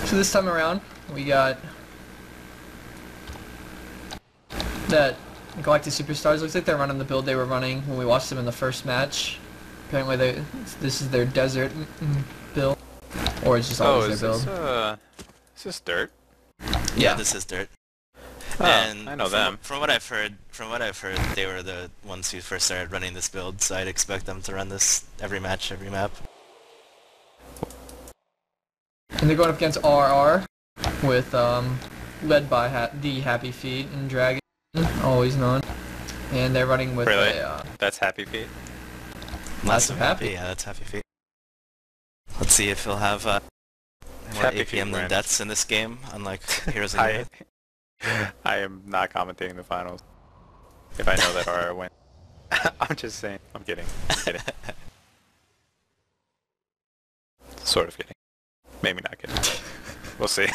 So this time around, we got that Galactic Superstars. Looks like they're running the build they were running when we watched them in the first match. Apparently this is their desert build. Or it's just always their build. Is this dirt? Yeah, this is dirt. Oh, and I know them. From what I've heard, they were the ones who first started running this build, so I'd expect them to run this every match, every map. And they're going up against RR with led by the Happy Feet and Dragon, always known. And they're running with that's Happy Feet. Lots of Happy. Yeah, that's Happy Feet. Let's see if he'll have more Happy APM than wins. deaths in this game, unlike Heroes of Europe. I am not commentating the finals. If I know that RR wins. I'm just saying. I'm kidding. I'm kidding. Sort of kidding. Maybe not kidding. But we'll see.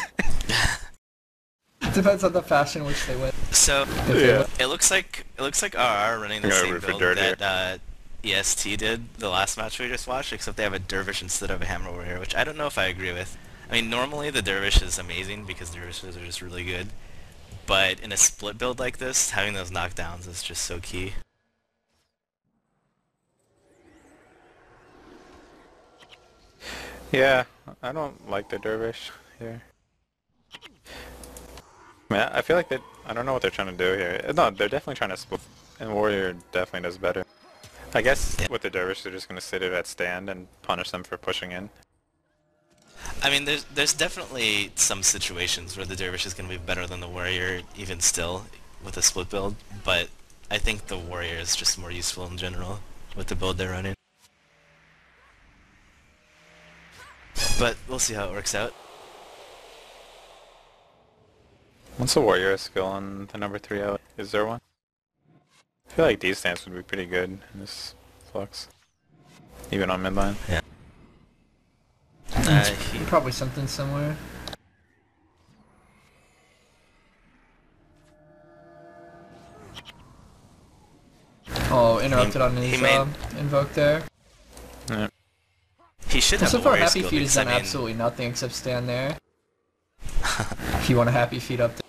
Depends on the fashion in which they win. So Yeah. it looks like RR running the same build that EST did the last match we just watched, except they have a Dervish instead of a Hammer Warrior, which I don't know if I agree with. I mean, normally the Dervish is amazing because Dervishes are just really good, but in a split build like this, having those knockdowns is just so key. Yeah, I don't like the Dervish here. I mean, I feel like I don't know what they're trying to do here. No, they're definitely trying to split, and Warrior definitely does better. I guess with the Dervish, they're just going to sit it at stand and punish them for pushing in. I mean, there's definitely some situations where the Dervish is going to be better than the Warrior, even still, with a split build, but I think the Warrior is just more useful in general with the build they're running. But we'll see how it works out. What's the Warrior skill on the number 3 out? Is there one? I feel like D-stance would be pretty good in this flux. Even on midline. Yeah. Probably something similar. Oh, interrupted on his invoke there. Yeah. He should have so a far, Warrior Happy skill Feet has because, done absolutely nothing except stand there. If you want a Happy Feet up there.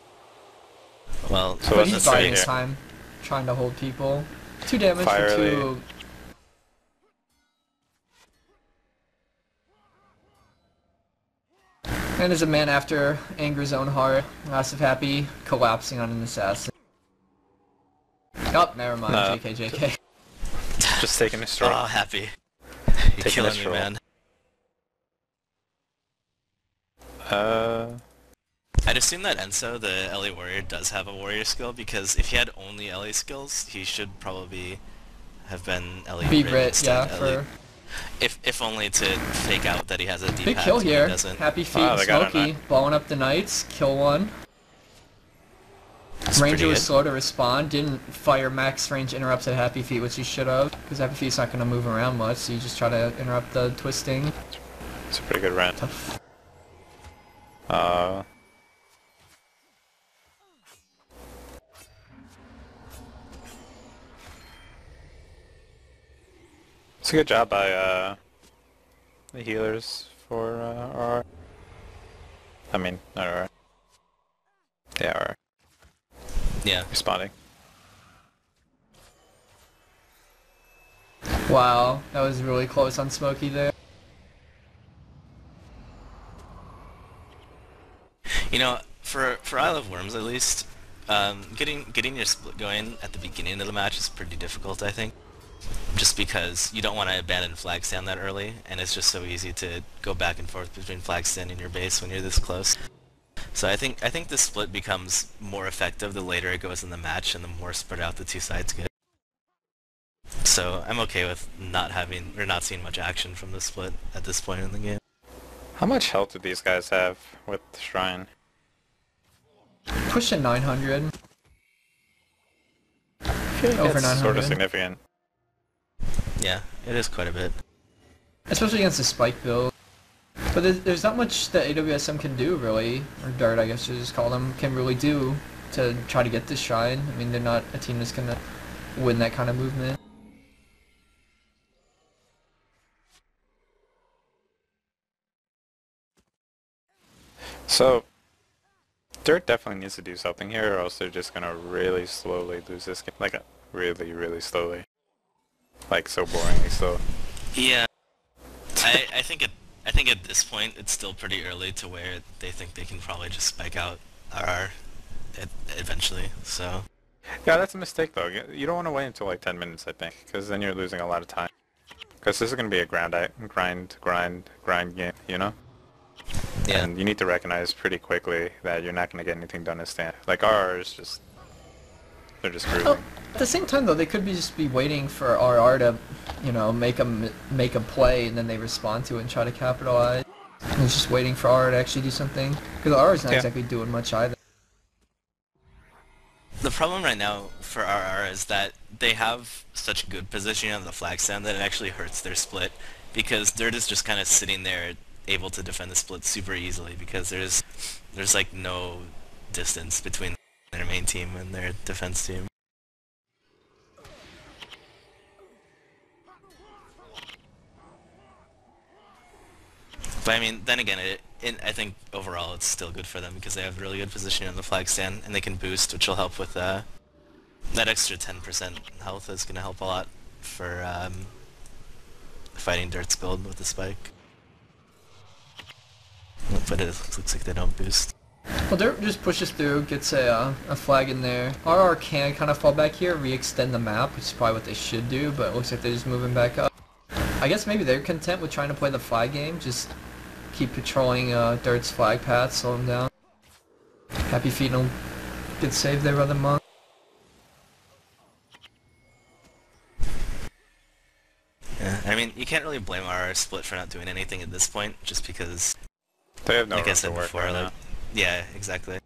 Well, so but he's buying his time, trying to hold people. 2 damage for 2. And as a man after Anger's own heart, Massive Happy collapsing on an assassin. Oh, never mind. No. JK. Just taking a stroll. Oh, Happy. You're Taking killing a me, stroll. man. I'd assume that Enso, the LA Warrior, does have a Warrior skill, because if he had only LA skills, he should probably have been LA Be Rit Rit, instead. yeah, LA. If only to fake out that he has a D-pad. Big kill here. Doesn't. Happy Feet and Smokey blowing up the Knights. Kill 1. That's Ranger was slow to respond. Didn't fire max range interrupts at Happy Feet, which he should have, because Happy Feet's not going to move around much, so you just try to interrupt the twisting. It's a pretty good run. Tough. It's a good job by the healers for RR. I mean, not RR. Yeah, RR. Yeah. Responding. Wow, that was really close on Smokey there. You know, for Isle of Worms at least, getting your split going at the beginning of the match is pretty difficult, I think. Just because you don't want to abandon flag stand that early, and it's just so easy to go back and forth between flag stand and your base when you're this close. So I think the split becomes more effective the later it goes in the match and the more spread out the two sides get. So I'm okay with not seeing much action from the split at this point in the game. How much health do these guys have with Shrine? Pushing 900. I feel like Over that's 900. sort of significant. Yeah, it is quite a bit. Especially against the spike build. But there's not much that AWSM can do, really, or Dart, I guess you just call them, can really do to try to get this Shrine. I mean, they're not a team that's going to win that kind of movement. So, Dirt definitely needs to do something here, or else they're just gonna really slowly lose this game. Like, really, really slowly. Like, so boringly slow. Yeah, I think at this point it's still pretty early to where they think they can probably just spike out RR eventually. So Yeah, that's a mistake though. You don't want to wait until like 10 minutes, I think, because then you're losing a lot of time. Because this is gonna be a grind game, you know? yeah, And you need to recognize pretty quickly that you're not gonna get anything done in stand. Like RR is just, they're just Well, cruising. at the same time though, they could just be waiting for RR to, you know, make a play and then they respond to it and try to capitalize. And it's just waiting for RR to actually do something because RR is not Yeah. exactly doing much either. the problem right now for RR is that they have such good positioning on the flag stand that it actually hurts their split because Dirt is just kind of sitting there able to defend the split super easily because there's like no distance between their main team and their defense team. But I mean, then again, I think overall it's still good for them because they have really good positioning on the flag stand and they can boost, which will help with that extra 10% health is going to help a lot for fighting Dirt's build with the spike. But it looks like they don't boost. Well, Dirt just pushes through, gets a flag in there. RR can kind of fall back here, re-extend the map, which is probably what they should do, but it looks like they're just moving back up. I guess maybe they're content with trying to play the flag game, just keep patrolling Dirt's flag path, slow him down. Happy Feet will get saved there by the monk. Yeah, I mean, you can't really blame our split for not doing anything at this point, just because, They have no like I room said to work before, right like, now. yeah, exactly.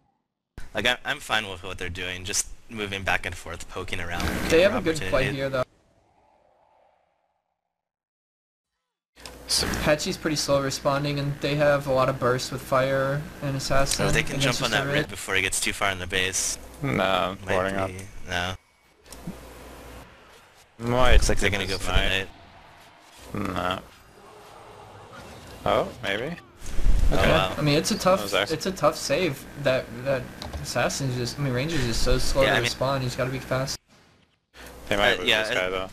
Like, I'm fine with what they're doing, just moving back and forth, poking around. They have a good play here, though. So, Hachi's pretty slow responding, and they have a lot of burst with fire and assassin. Oh, they can and jump that's on just that a rit before he gets too far in the base. no, boarding up. No. Might Looks like they're gonna go for the night. night. No. Oh, maybe. Oh Okay. wow. I mean, it's a That was tough save. That assassin's just, I mean, Ranger's just so slow Yeah, to I mean- respond. He's got to be fast. They might lose yeah, this guy though.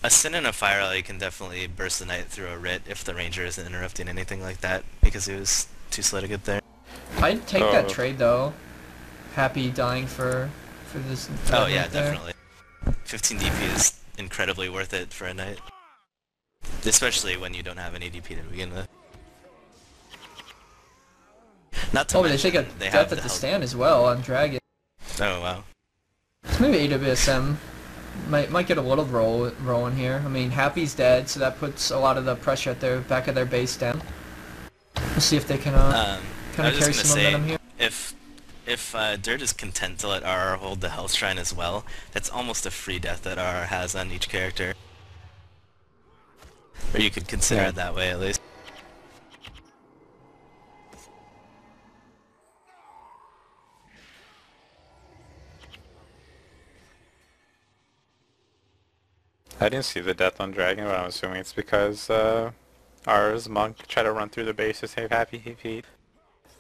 A Sin and a Fire Ally can definitely burst the Knight through a Rit if the Ranger isn't interrupting anything like that, because he was too slow to get there. I'd take that Oh. trade though. Happy dying for this. Oh yeah, right there. definitely. 15 DP is incredibly worth it for a Knight. Especially when you don't have any DP to begin with. Not to Oh, but they mention, take a they death have at the the help. stand as well on Dragon. Oh wow. So maybe AWSM might get a little rolling here. I mean, Happy's dead, so that puts a lot of the pressure at their back of their base down. We'll see if they can I kind of was carry just some gonna momentum say, here. if Dirt is content to let RR hold the Health Shrine as well, that's almost a free death that RR has on each character. Or you could consider Yeah. it that way at least. I didn't see the death on Dragon, but I'm assuming it's because ours Monk tried to run through the base to save Happy Feet.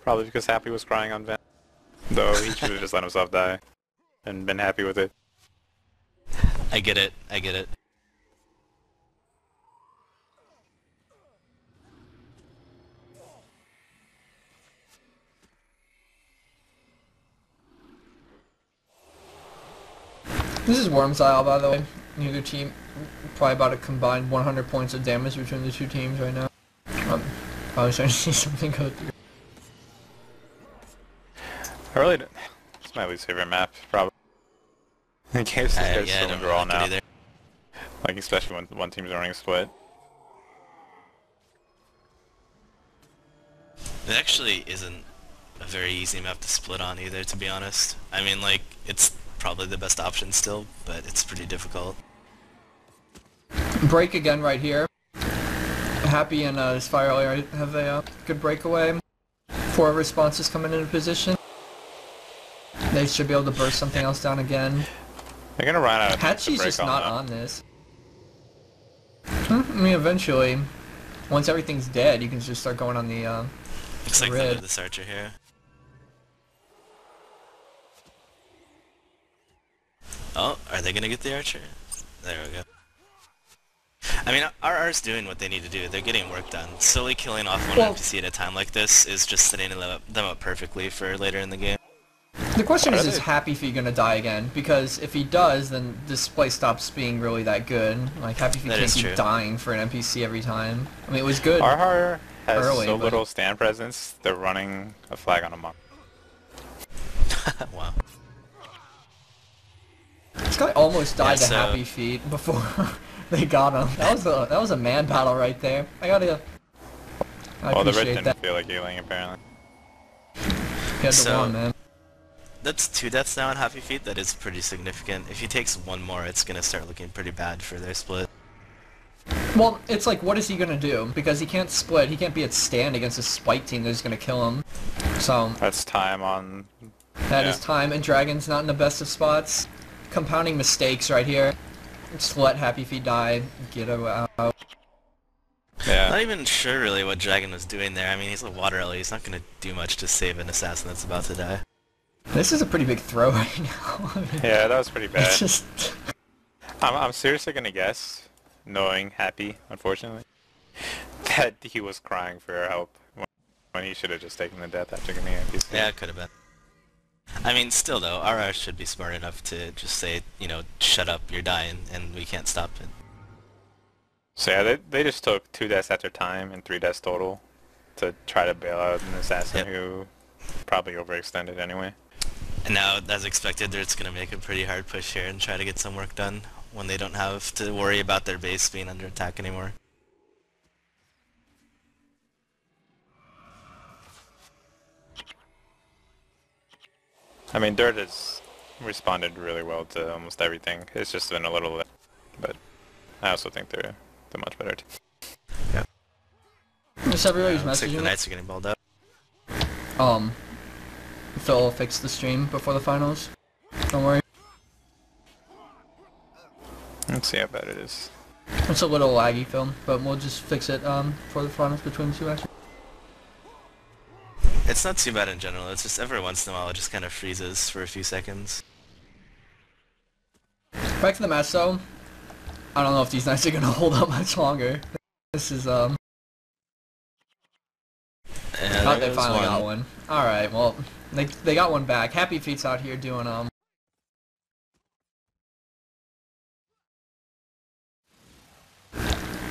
Probably because Happy was crying on Ven. Though he should have just let himself die and been happy with it. I get it, I get it. This is Wurms Isle, by the way. Neither team probably about a combined 100 points of damage between the two teams right now. I was trying to see something go through. I really don't. It's my least favorite map, probably. In case this guy's Yeah, I still don't in really draw like it now. either. Like, especially when one team's running a split. It actually isn't a very easy map to split on either, to be honest. I mean, like, it's probably the best option still, but it's pretty difficult. Break again right here. Happy and his Fire Ally have a good breakaway. 4 responses coming into position. They should be able to burst something else down again. They're gonna run out of things to Hachi's break just not though. on this. I mean, eventually, once everything's dead, you can just start going on the Looks like Red. this archer here. Oh, are they gonna get the archer? There we go. I mean, RR's doing what they need to do. They're getting work done. Slowly killing off one NPC at a time like this is just setting them up perfectly for later in the game. The question is Happy Feet gonna die again? Because if he does, then this play stops being really that good. Like, Happy Feet can't keep dying for an NPC every time. I mean, it was good RR has early, so but... little stand presence, they're running a flag on a monk. Wow. This guy almost died to so... Happy Feet before they got him. That was a man battle right there. I well, the red appreciate didn't feel like healing, apparently. He had to run, man. That's 2 deaths now on Happy Feet. That is pretty significant. If he takes 1 more, it's gonna start looking pretty bad for their split. Well, it's like, what is he gonna do? Because he can't split. He can't be at stand against a spike team that's gonna kill him. So that's time on... That is time, and Dragon's not in the best of spots. Compounding mistakes right here. Just let Happy Feet die. Get him out. Yeah. Not even sure really what Dragon was doing there. I mean, he's a water ellie. He's not gonna do much to save an assassin that's about to die. This is a pretty big throw right now. I mean, yeah, that was pretty bad. It's just... I'm seriously gonna guess, knowing Happy, unfortunately, that he was crying for help when he should have just taken the death after getting an NPC. Yeah, it could have been. I mean, still though, RR should be smart enough to just say, you know, shut up, you're dying, and we can't stop it. So yeah, they just took 2 deaths at their time and 3 deaths total to try to bail out an assassin who probably overextended anyway. And now, as expected, they're just going to make a pretty hard push here and try to get some work done when they don't have to worry about their base being under attack anymore. I mean, Dirt has responded really well to almost everything. It's just been a little late, but I also think they're the much better team. Yeah. Just everybody's Looks like the messaging. Knights are getting balled up. Phil fixed the stream before the finals. Don't worry. Let's see how bad it is. It's a little laggy, Phil, but we'll just fix it for the finals between the 2 actually. It's not too bad in general, it's just every once in a while it just kind of freezes for a few seconds. Back to the match though. I don't know if these Knights are gonna hold up much longer. This is Yeah, oh, they finally got one. Alright, well, they got one back. Happy Feet's out here doing,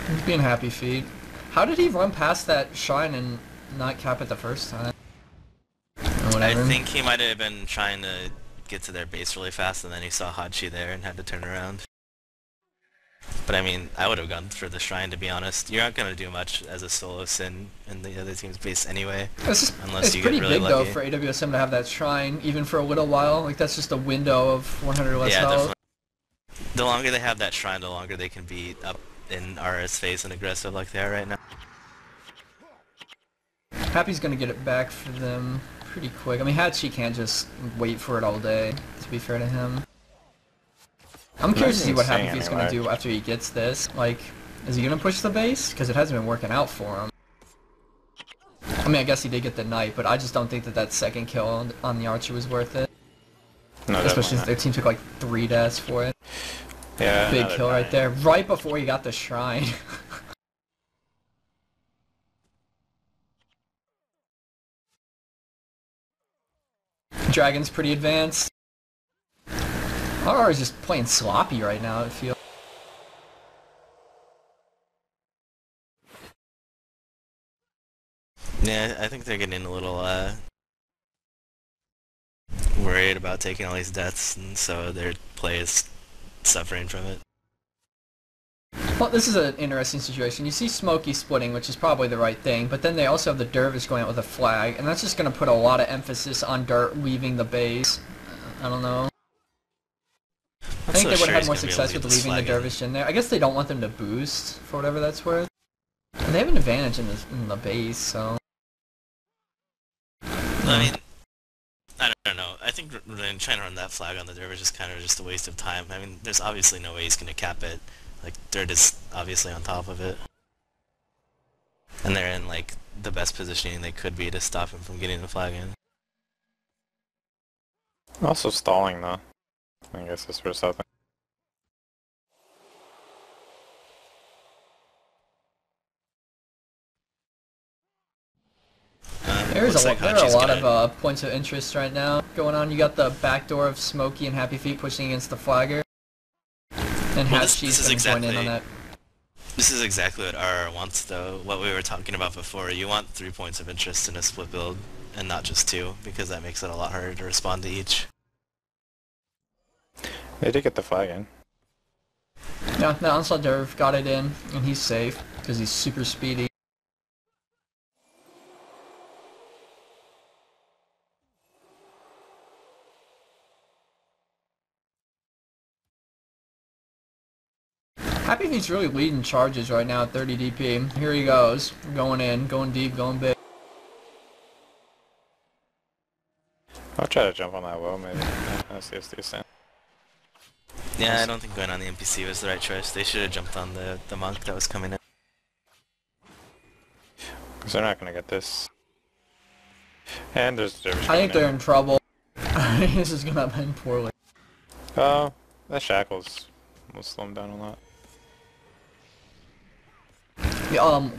he's being Happy Feet. How did he run past that shrine and not cap it the first time? Or whatever. I think he might have been trying to get to their base really fast and then he saw Hachi there and had to turn around. But I mean, I would have gone for the shrine to be honest. You're not going to do much as a solo sin in the other team's base anyway. It's unless you pretty get really big lucky. though for AWSM to have that shrine, even for a little while. Like that's just a window of 100 or less yeah, health. definitely. The longer they have that shrine, the longer they can be up in RS phase and aggressive like they are right now. Happy's gonna get it back for them pretty quick. I mean, Hachi can't just wait for it all day, to be fair to him. I'm curious to see what Happy Feet's gonna do after he gets this. Like, is he gonna push the base? Because it hasn't been working out for him. I mean, I guess he did get the knight, but I just don't think that that second kill on the archer was worth it. No, especially since their team took like 3 deaths for it. Yeah, big kill right there, right before he got the shrine. Dragon's pretty advanced. RR is just playing sloppy right now, it feels. Yeah, I think they're getting a little worried about taking all these deaths, and so their play is suffering from it. Well, this is an interesting situation. You see Smokey splitting, which is probably the right thing, but then they also have the Dervish going out with a flag, and that's just going to put a lot of emphasis on Dirt leaving the base. I don't know. I think they would have had more success with leaving the Dervish in there. I guess they don't want them to boost, for whatever that's worth. And they have an advantage in the base, so... I mean, I don't know. I think trying to run that flag on the Dervish is kind of just a waste of time. I mean, there's obviously no way he's going to cap it. Like, Dirt is obviously on top of it. And they're in like the best positioning they could be to stop him from getting the flag in. Also stalling though. I guess that's for something. There are a lot of points of interest right now going on. You got the backdoor of Smokey and Happy Feet pushing against the Flagger. And Hachi's going to join in on that. This is exactly what RR wants though, what we were talking about before. You want 3 points of interest in a split build, and not just 2, because that makes it a lot harder to respond to each. They did get the flag in. Yeah, the Onslaught Derv got it in, and he's safe, because he's super speedy. Happy Feet's really leading charges right now at 30 DP. Here he goes. Going in, going deep, going big. I'll try to jump on that wall maybe. I'll see if it's decent. Yeah, I don't think going on the NPC was the right choice. They should have jumped on the monk that was coming in. Because they're not going to get this. And there's I think they're in trouble. This is going to end poorly. Oh, that shackles will slow him down a lot.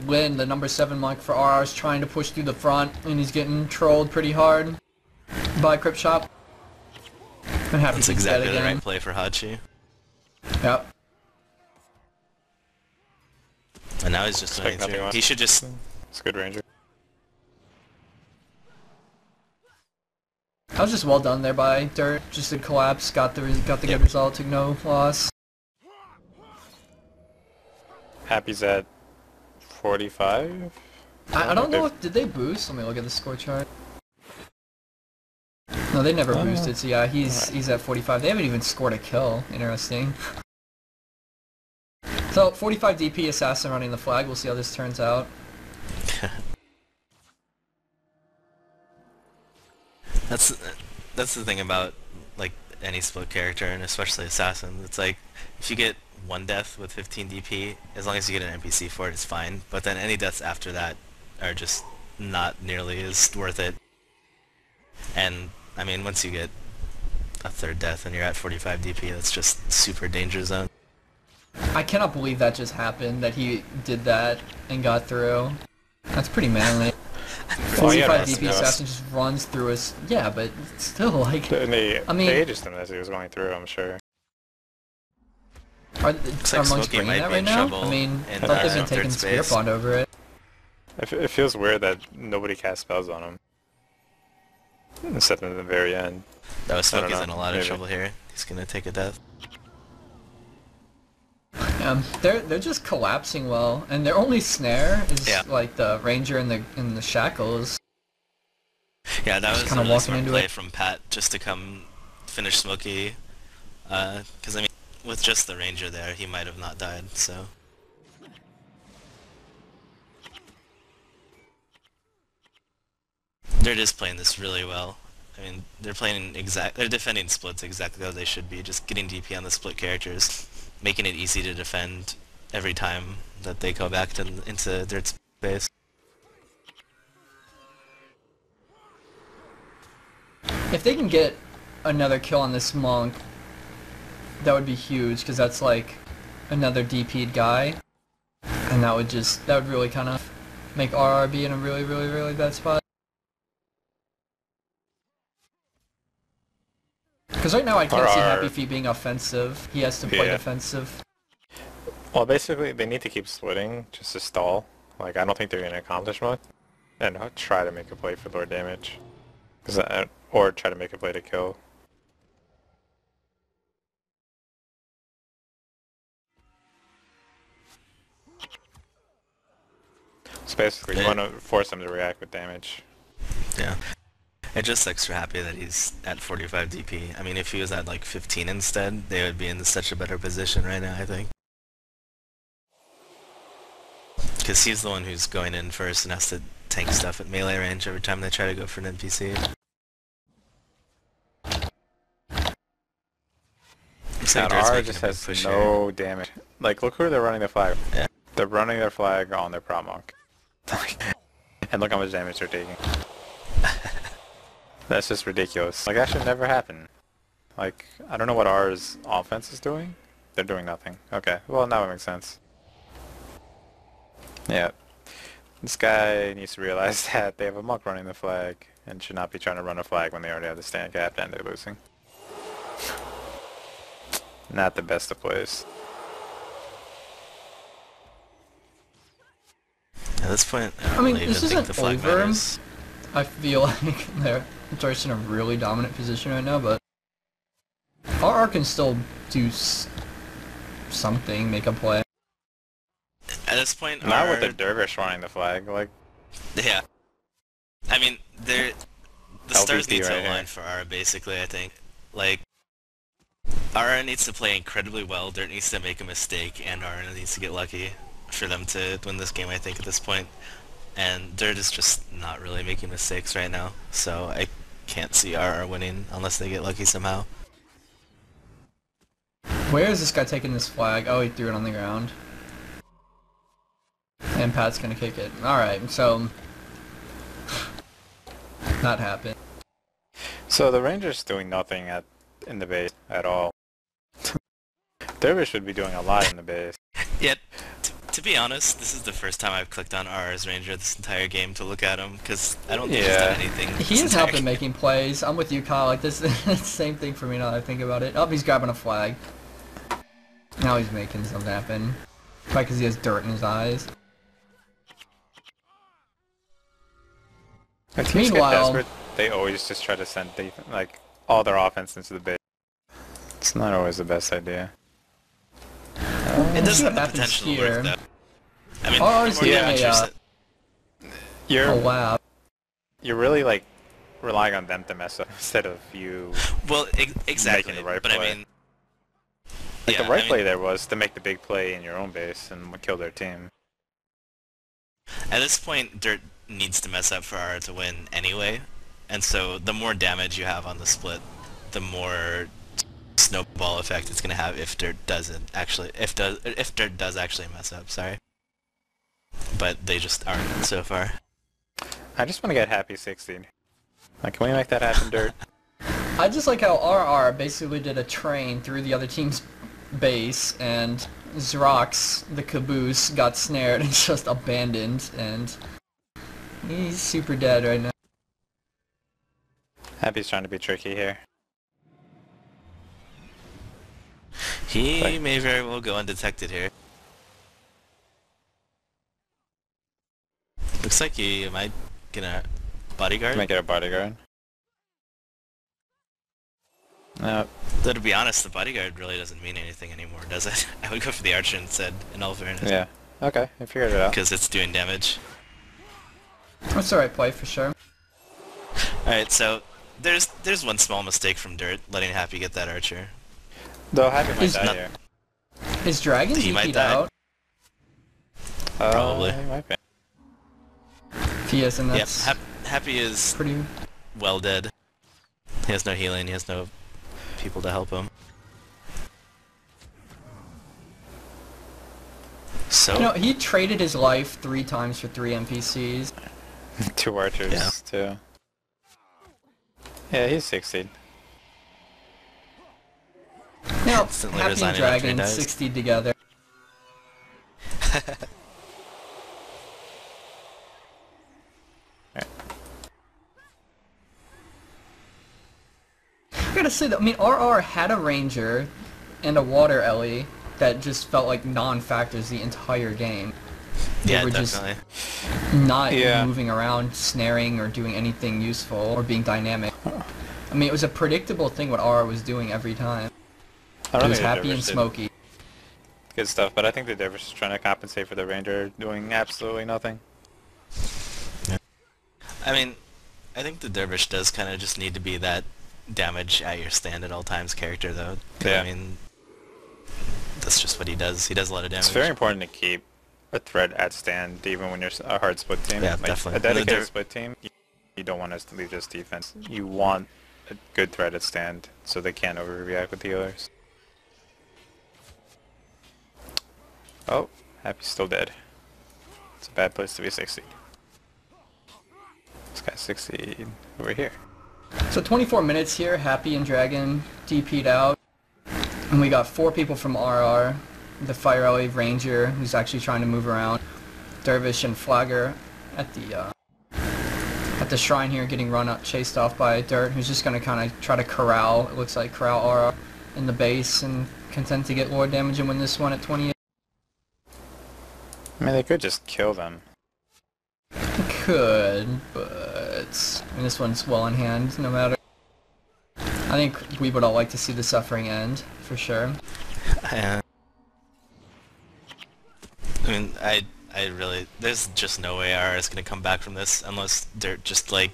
Lin, the number 7 monk for RR, is trying to push through the front, and he's getting trolled pretty hard by Crypt Shop. That's exactly the right play for Hachi. Yep. And now he's just running through. He should just... It's a good ranger. That was just well done there by Dirt. Just a collapse, got the good result, took no loss. Happy's at 45? I don't know if, did they boost? Let me look at the score chart. No, they never boosted, so yeah, he's at 45. They haven't even scored a kill. Interesting. So, 45 DP Assassin running the flag. We'll see how this turns out. That's the thing about like any split character, and especially Assassin. It's like if you get one death with 15 DP, as long as you get an NPC for it, it's fine. But then any deaths after that are just not nearly as worth it. And I mean, once you get a 3rd death and you're at 45 DP, that's just super danger zone. I cannot believe that just happened, that he did that and got through. That's pretty manly. 45 DP Assassin just runs through us. Yeah, but still, like... I mean... They aegis him as he was going through, I'm sure. Are monks bringing that right now? I mean, I thought they've been taking Spear Bond over it. It feels weird that nobody cast spells on him. Except at the very end. That was Smokey's in a lot of trouble here. He's gonna take a death. They're just collapsing well, and their only snare is like the ranger and the shackles. Yeah, that was kind of walking into play from Pat just to come finish Smokey. Because I mean, with just the ranger there, he might have not died. So. They're just playing this really well. I mean, they're defending splits exactly how they should be, just getting DP on the split characters, making it easy to defend every time that they go back into their space. If they can get another kill on this monk, that would be huge, because that's like another DP'd guy, and that would really kind of make RR be in a really, really, really bad spot. Because right now I can't see Happy Feet being offensive. He has to play defensive. Well, basically they need to keep splitting just to stall. Like, I don't think they're going to accomplish much. And try to make a play for Lord damage. Or try to make a play to kill. So basically you want to force them to react with damage. Yeah. It just extra happy that he's at 45 DP. I mean, if he was at like 15 instead, they would be in such a better position right now, I think. Because he's the one who's going in first and has to tank stuff at melee range every time they try to go for an NPC. And R just has no damage. Like, look who they're running the flag. Yeah. They're running their flag on their prop monk. And look how much damage they're taking. That's just ridiculous. Like, that should never happen. Like, I don't know what R's offense is doing. They're doing nothing. Okay, well now it makes sense. Yeah. This guy needs to realize that they have a monk running the flag and should not be trying to run a flag when they already have the stand cap and they're losing. Not the best of plays. At this point, I I don't mean, really this even think isn't the flag over. matters. I feel like they're just in a really dominant position right now, but RR can still do something, make a play. At this point, Not with the dervish running the flag, like... Yeah. I mean, the stars LVP need to right align here. for Ara, basically, I think. Like, Ara needs to play incredibly well, Dirt needs to make a mistake, and Ara needs to get lucky for them to win this game, I think, at this point. And Dirt is just not really making mistakes right now, so I can't see RR winning unless they get lucky somehow. Where is this guy taking this flag? Oh, he threw it on the ground. And Pat's gonna kick it. Alright, so... that happened. So the Ranger's doing nothing in the base at all. Dervish should be doing a lot in the base. Yet, to be honest, this is the first time I've clicked on RR's Ranger this entire game to look at him, because I don't think he's done anything. He this is entire helping game. making plays. I'm with you, Kyle. Like, this is the same thing for me now that I think about it. Oh, he's grabbing a flag. Now he's making something happen. Probably because he has dirt in his eyes. When teams get Meanwhile- desperate, they always just try to send like all their offense into the base. It's not always the best idea. It does see have what the happens potential to here. work, though. I mean, RR's the more doing damage a, you're set- You're Oh, wow. you're really like relying on them to mess up instead of you. well, exactly, the right but play. I mean... Like yeah, the right I mean, play there was to make the big play in your own base and kill their team. At this point, Dirt needs to mess up for RR to win anyway, and so the more damage you have on the split, the more snowball effect it's going to have if Dirt doesn't actually... if Dirt does actually mess up, sorry. But they just aren't so far. I just want to get happy 16. Like, can we make that happen, Dirt? I just like how RR basically did a train through the other team's base, and Zrox, the caboose, got snared and just abandoned, and he's super dead right now. Happy's trying to be tricky here. He Like- may very well go undetected here. Looks like he might get a bodyguard. Make it a bodyguard. No. Though to be honest, the bodyguard really doesn't mean anything anymore, does it? I would go for the archer instead, in all fairness. Yeah. Okay, I figured it out. Because it's doing damage. That's the right play for sure. Alright, so there's one small mistake from Dirt, letting Happy get that archer. Though Happy might He's die not- here. His dragon He might DP'd die. out. Probably. He might be. Yes, and Yep, that's Happy is pretty... well dead. He has no healing, he has no people to help him. So, You know, he traded his life 3 times for 3 NPCs. 2 archers, Yeah. too. Yeah, he's 16. Now, Instantly Happy and resigning after he Dragon dies. 60 together. I gotta say that, I mean, RR had a ranger and a water Ellie that just felt like non-factors the entire game. They yeah, were just definitely. not Yeah. moving around, snaring, or doing anything useful, or being dynamic. I mean, it was a predictable thing what RR was doing every time. I It don't was think the Happy and Dervish did Smoky. good stuff, but I think the Dervish is trying to compensate for the Ranger doing absolutely nothing. I mean, I think the Dervish does kind of just need to be that damage at your stand at all times character, though. 'Cause, Yeah. I mean, that's just what he does. He does a lot of damage. It's very important to keep a threat at stand, even when you're a hard split team. Yeah, Like, definitely. A dedicated The split team, you don't want us to leave just defense. You want a good threat at stand, so they can't overreact with healers. Oh, Happy's still dead. It's a bad place to be 60. This guy's 60 over here. So 24 minutes here, Happy and Dragon DP'd out. And we got 4 people from RR. The Fire Alley Ranger, who's actually trying to move around. Dervish and Flagger at the shrine here, getting chased off by Dirt, who's just going to kind of try to corral, it looks like, corral RR in the base and content to get Lord damage and win this one at 28. I mean, they could just kill them. Could, but I mean, this one's well in hand, no matter. I think we would all like to see the suffering end, for sure. I mean, I really, there's just no way RR is gonna come back from this unless Dirt just like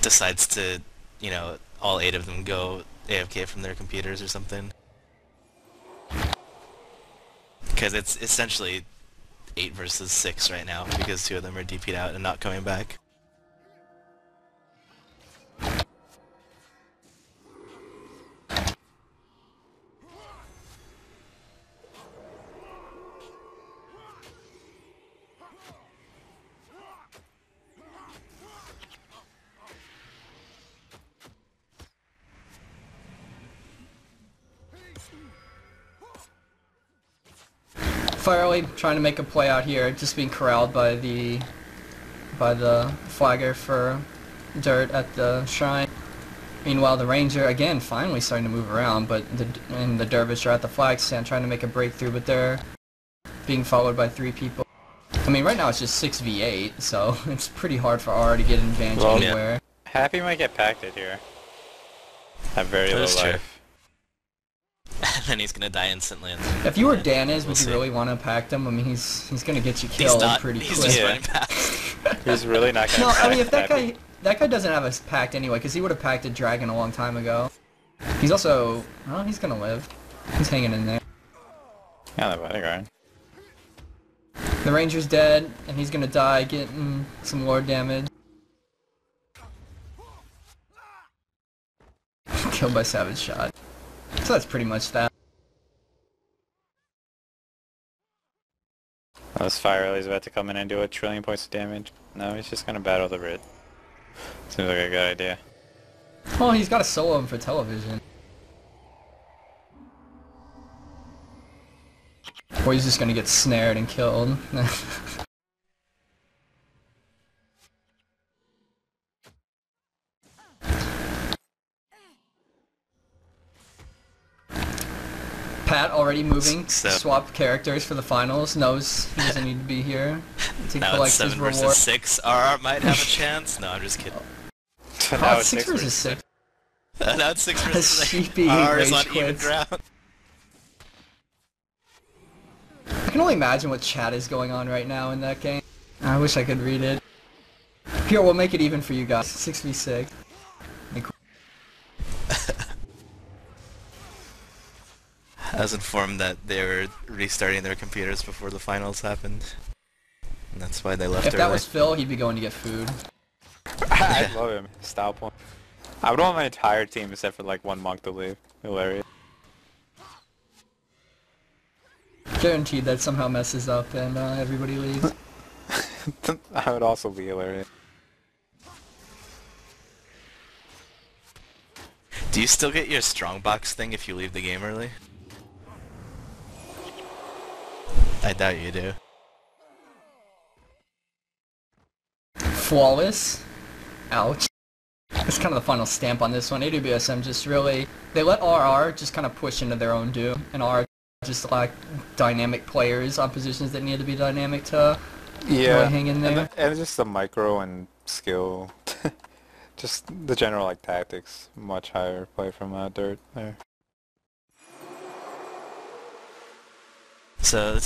decides to, you know, all 8 of them go AFK from their computers or something. Because it's essentially 8 versus 6 right now because 2 of them are DP'd out and not coming back. Fire Alley trying to make a play out here, just being corralled by the Flagger for Dirt at the shrine. Meanwhile, the Ranger again finally starting to move around, but the Dervish are at the flag stand trying to make a breakthrough, but they're being followed by 3 people. I mean, right now it's just 6v8, so it's pretty hard for R to get an advantage anywhere. Yeah. Happy might get pacted here. At very low life. And then he's gonna die instantly. If you were Danis, would you really want to pact him? I mean, he's gonna get you killed pretty quick. He's just running past. He's really not gonna. No, I mean, if that guy doesn't have a pact anyway, because he would have pacted Dragon a long time ago. He's also, well, he's gonna live. He's hanging in there. Yeah, the bodyguard. The Ranger's dead, and he's gonna die, getting some Lord damage. Killed by Savage Shot. So that's pretty much that. Well, this Fire Alley's about to come in and do 1 trillion points of damage. No, he's just gonna battle the Rid. Seems like a good idea. Well, he's got to solo him for television. Or he's just gonna get snared and killed. Pat already moving, swap characters for the finals, knows he doesn't need to be here to now collect it's 7 his reward. versus 6, RR might have a chance. No, I'm just kidding. Now it's 6 versus 6. Now it's 6 versus 6. Sheepy RR is rage on even quits. ground. I can only imagine what chat is going on right now in that game. I wish I could read it. Here, we'll make it even for you guys. 6v6. I was informed that they were restarting their computers before the finals happened. And that's why they left If early. that was Phil, he'd be going to get food. I love him. Style point. I would want my entire team except for like 1 monk to leave. Hilarious. Guaranteed that somehow messes up and everybody leaves. I would also be hilarious. Do you still get your strongbox thing if you leave the game early? I doubt you do. Flawless. Ouch. That's kind of the final stamp on this one. AWSM just really... They let RR just kind of push into their own doom, and RR just lacked dynamic players on positions that needed to be dynamic to really hang in there. And just the micro and skill. Just the general like tactics. Much higher play from Dirt there. So